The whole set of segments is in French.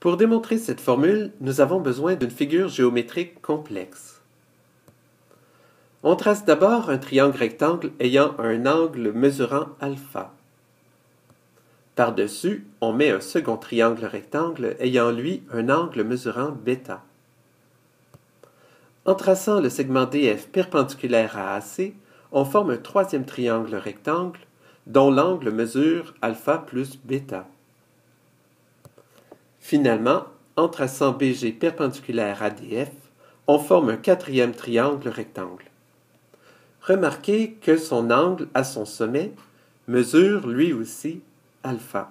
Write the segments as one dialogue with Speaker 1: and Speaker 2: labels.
Speaker 1: Pour démontrer cette formule, nous avons besoin d'une figure géométrique complexe. On trace d'abord un triangle rectangle ayant un angle mesurant alpha. Par-dessus, on met un second triangle rectangle ayant lui un angle mesurant bêta. En traçant le segment DF perpendiculaire à AC, on forme un troisième triangle rectangle dont l'angle mesure alpha plus bêta. Finalement, en traçant BG perpendiculaire à DF, on forme un quatrième triangle rectangle. Remarquez que son angle à son sommet mesure lui aussi alpha.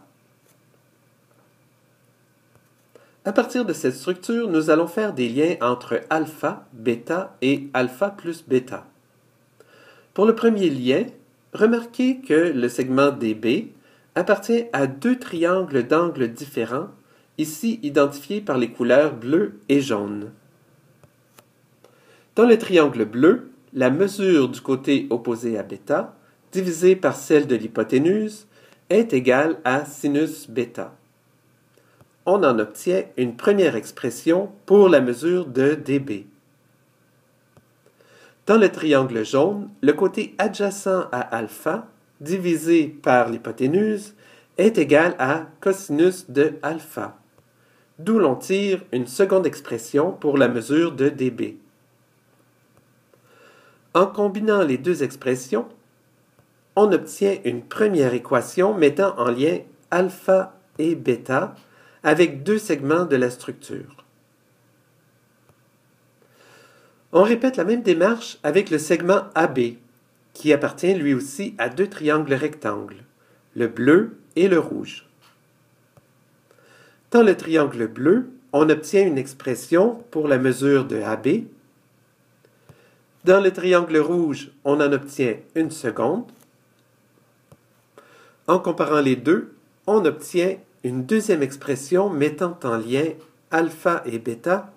Speaker 1: À partir de cette structure, nous allons faire des liens entre alpha, bêta et alpha plus bêta. Pour le premier lien, remarquez que le segment DB appartient à deux triangles d'angles différents, ici identifiés par les couleurs bleu et jaune. Dans le triangle bleu, la mesure du côté opposé à bêta, divisée par celle de l'hypoténuse, est égale à sinus bêta. On en obtient une première expression pour la mesure de dB. Dans le triangle jaune, le côté adjacent à alpha, divisé par l'hypoténuse, est égal à cosinus de alpha, d'où l'on tire une seconde expression pour la mesure de dB. En combinant les deux expressions, on obtient une première équation mettant en lien alpha et bêta avec deux segments de la structure. On répète la même démarche avec le segment AB, qui appartient lui aussi à deux triangles rectangles, le bleu et le rouge. Dans le triangle bleu, on obtient une expression pour la mesure de AB. Dans le triangle rouge, on en obtient une seconde. En comparant les deux, on obtient une deuxième expression mettant en lien alpha et bêta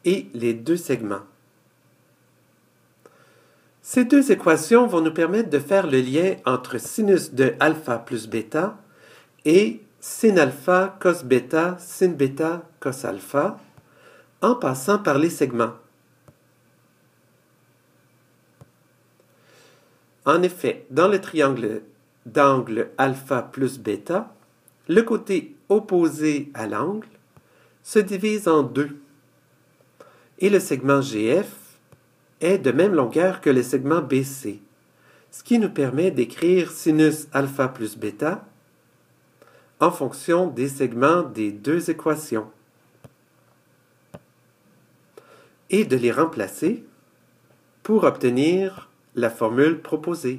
Speaker 1: et les deux segments. Ces deux équations vont nous permettre de faire le lien entre sinus de alpha plus bêta et sin alpha cos bêta sin bêta cos alpha en passant par les segments. En effet, dans le triangle d'angle alpha plus bêta, le côté opposé à l'angle se divise en deux et le segment GF est de même longueur que le segment BC, ce qui nous permet d'écrire sinus alpha plus bêta en fonction des segments des deux équations et de les remplacer pour obtenir la formule proposée.